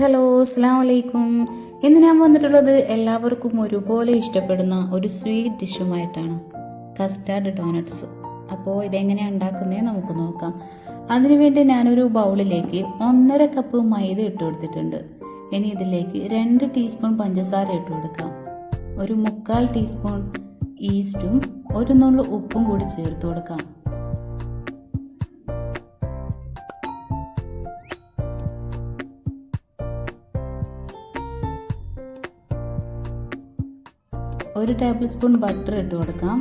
Hello, അസ്സലാമു അലൈക്കും. ഇന്ന് ഞാൻ വന്നിട്ടുള്ളത് എല്ലാവർക്കും ഒരുപോലെ ഇഷ്ടപ്പെടുന്ന ഒരു സ്വീറ്റ് ഡിഷുമായിട്ടാണ്, കസ്റ്റാർഡ് ഡോനട്ട്സ്. അപ്പോൾ ഇതെങ്ങനെയാണ് ഉണ്ടാക്കുന്നത് നമുക്ക് നോക്കാം. അതിനുവേണ്ടി ഞാനൊരു ബൗളിലേക്ക് 1.5 കപ്പ് മൈദ ഇട്ട് കൊടുത്തിട്ടുണ്ട്. ഇനി ഇതിലേക്ക് 2 ടീസ്പൂൺ പഞ്ചസാര ഇട്ട് കൊടുക്കാം. ഒരു 1/4 ടീസ്പൂൺ ഈസ്റ്റും 1 നുള്ളു ഉപ്പും കൂടി ചേർത്ത് കൊടുക്കാം. ഒരു ടേബിൾ സ്പൂൺ ബട്ടർ ഇട്ട് കൊടുക്കാം.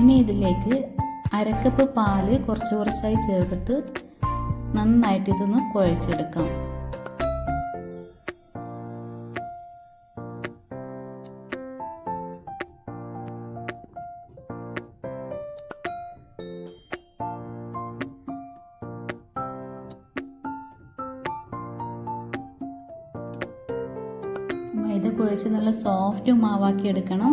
ഇനി ഇതിലേക്ക് 1/2 കപ്പ് പാല് കുറച്ചായി ചേർത്തിട്ട് നന്നായിട്ട് ഇതൊന്ന് കുഴച്ചെടുക്കാം. മൈദ കുഴച്ച് നല്ല സോഫ്റ്റ് മാവാക്കി എടുക്കണം.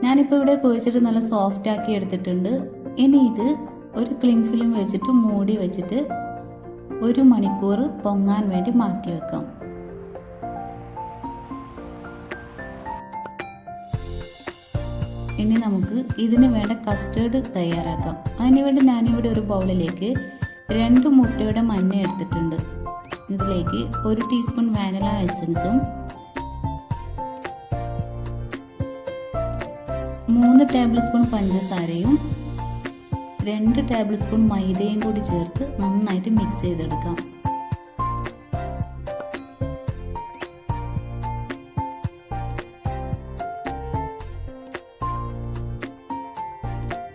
ഞാനിപ്പോൾ ഇവിടെ കുഴച്ചിട്ട് നല്ല സോഫ്റ്റ് ആക്കി എടുത്തിട്ടുണ്ട്. ഇനി ഇത് ഒരു ക്ലിംഗ് ഫിലിം വെച്ചിട്ട് മൂടി വെച്ചിട്ട് 1 മണിക്കൂർ പൊങ്ങാൻ വേണ്ടി മാറ്റി വെക്കാം. ഇനി നമുക്ക് ഇതിന് വേണ്ട കസ്റ്റേർഡ് തയ്യാറാക്കാം. അതിനുവേണ്ടി ഞാനിവിടെ ഒരു ബൗളിലേക്ക് 2 മുട്ടയുടെ മഞ്ഞ എടുത്തിട്ടുണ്ട്. ഇതിലേക്ക് 1 ടീസ്പൂൺ വാനില എസൻസും 3 ടേബിൾ സ്പൂൺ പഞ്ചസാരയും 2 ടേബിൾ സ്പൂൺ മൈദയും കൂടി ചേർത്ത് നന്നായിട്ട് മിക്സ് ചെയ്തെടുക്കാം.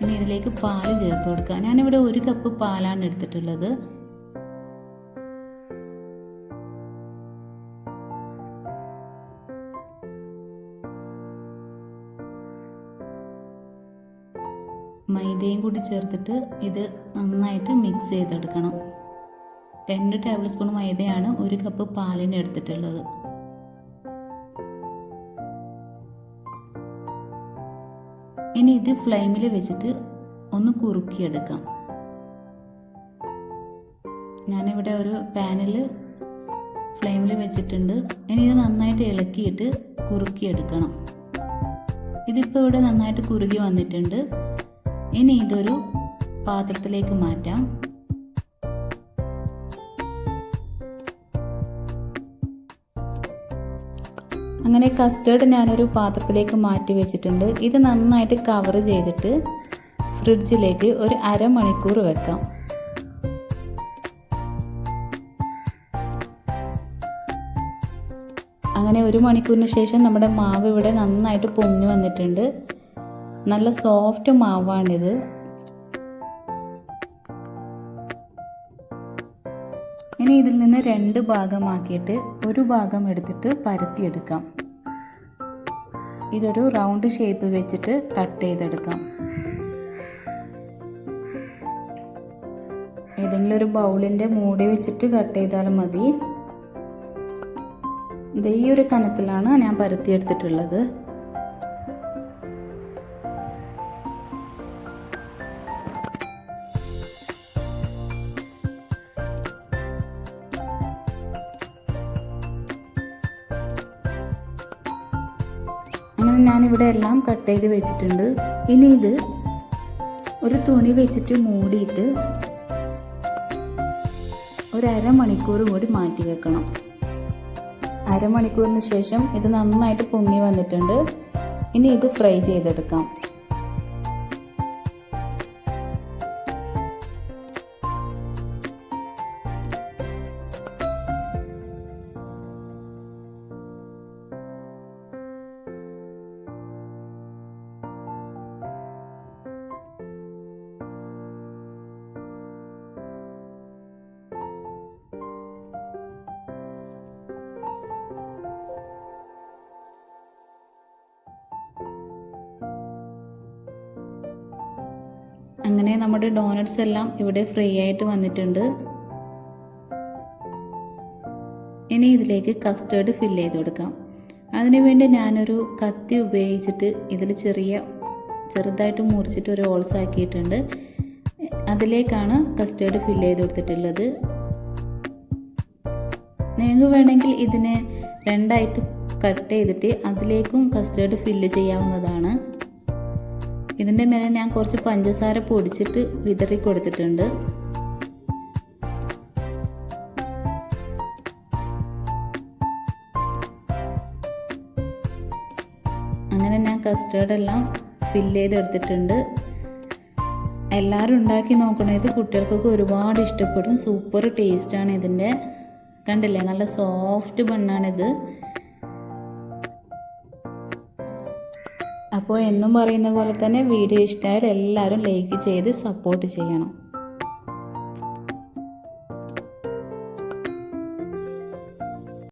ഇനി ഇതിലേക്ക് പാല് ചേർത്ത് കൊടുക്കാം. ഞാനിവിടെ 1 കപ്പ് പാലാണ് എടുത്തിട്ടുള്ളത്. മൈദയും കൂടി ചേർത്തിട്ട് ഇത് നന്നായിട്ട് മിക്സ് ചെയ്തെടുക്കണം. 2 ടേബിൾ സ്പൂൺ മൈദയാണ് 1 കപ്പ് പാലിന് എടുത്തിട്ടുള്ളത്. ഇനി ഇത് ഫ്ലെയിമിൽ വെച്ചിട്ട് ഒന്ന് കുറുക്കിയെടുക്കാം. ഞാനിവിടെ ഒരു പാനിൽ ഫ്ലെയിമിൽ വെച്ചിട്ടുണ്ട്. ഇനി ഇത് നന്നായിട്ട് ഇളക്കിയിട്ട് കുറുക്കിയെടുക്കണം. ഇതിപ്പോൾ ഇവിടെ നന്നായിട്ട് കുറുകി വന്നിട്ടുണ്ട്. ഇനി ഇതൊരു പാത്രത്തിലേക്ക് മാറ്റാം. അങ്ങനെ കസ്റ്റേർഡ് ഞാനൊരു പാത്രത്തിലേക്ക് മാറ്റി വെച്ചിട്ടുണ്ട്. ഇത് നന്നായിട്ട് കവർ ചെയ്തിട്ട് ഫ്രിഡ്ജിലേക്ക് ഒരു 1/2 മണിക്കൂർ വെക്കാം. അങ്ങനെ 1 മണിക്കൂറിന് ശേഷം നമ്മുടെ മാവ് ഇവിടെ നന്നായിട്ട് പൊങ്ങി വന്നിട്ടുണ്ട്. നല്ല സോഫ്റ്റ് മാവാണിത്. ഇനി ഇതിൽ നിന്ന് 2 ഭാഗമാക്കിയിട്ട് ഒരു ഭാഗം എടുത്തിട്ട് പരത്തിയെടുക്കാം. ഇതൊരു റൗണ്ട് ഷേപ്പ് വെച്ചിട്ട് കട്ട് ചെയ്തെടുക്കാം. ഏതെങ്കിലും ഒരു ബൗളിൻ്റെ മൂടി വെച്ചിട്ട് കട്ട് ചെയ്താലും മതി. ഇത് ഈ ഒരു കനത്തിലാണ് ഞാൻ പരത്തിയെടുത്തിട്ടുള്ളത്. അങ്ങനെ ഞാനിവിടെ എല്ലാം കട്ട് ചെയ്ത് വെച്ചിട്ടുണ്ട്. ഇനി ഇത് ഒരു തുണി വെച്ചിട്ട് മൂടിയിട്ട് ഒരു 1/2 മണിക്കൂർ കൂടി മാറ്റി വെക്കണം. 1/2 മണിക്കൂറിന് ശേഷം ഇത് നന്നായിട്ട് പൊങ്ങി വന്നിട്ടുണ്ട്. ഇനി ഇത് ഫ്രൈ ചെയ്തെടുക്കാം. അങ്ങനെ നമ്മുടെ ഡോനട്ട്സ് എല്ലാം ഇവിടെ ഫ്രൈ ആയിട്ട് വന്നിട്ടുണ്ട്. ഇനി ഇതിലേക്ക് കസ്റ്റേർഡ് ഫില്ല് ചെയ്ത് കൊടുക്കാം. അതിനുവേണ്ടി ഞാനൊരു കത്തി ഉപയോഗിച്ചിട്ട് ഇതിൽ ചെറിയ ചെറുതായിട്ട് മുറിച്ചിട്ട് ഒരു ഹോൾസ് ആക്കിയിട്ടുണ്ട്. അതിലേക്കാണ് കസ്റ്റേർഡ് ഫില്ല് ചെയ്ത് കൊടുത്തിട്ടുള്ളത്. നിങ്ങൾക്ക് വേണമെങ്കിൽ ഇതിനെ രണ്ടായിട്ട് കട്ട് ചെയ്തിട്ട് അതിലേക്കും കസ്റ്റേർഡ് ഫില്ല് ചെയ്യാവുന്നതാണ്. ഇതിൻ്റെ മേലെ ഞാൻ കുറച്ച് പഞ്ചസാര പൊടിച്ചിട്ട് വിതറി കൊടുത്തിട്ടുണ്ട്. അങ്ങനെ ഞാൻ കസ്റ്റേർഡ് എല്ലാം ഫില്ല് ചെയ്തെടുത്തിട്ടുണ്ട്. എല്ലാവരും ഉണ്ടാക്കി നോക്കണം. ഇത് കുട്ടികൾക്കൊക്കെ ഒരുപാട് ഇഷ്ടപ്പെടും. സൂപ്പർ ടേസ്റ്റാണ് ഇതിൻ്റെ. കണ്ടില്ലേ, നല്ല സോഫ്റ്റ് ബണ്ണാണിത്. അപ്പോൾ എന്നും പറയുന്ന പോലെ തന്നെ വീഡിയോ ഇഷ്ടമായാൽ എല്ലാവരും ലൈക്ക് ചെയ്ത് സപ്പോർട്ട് ചെയ്യണം.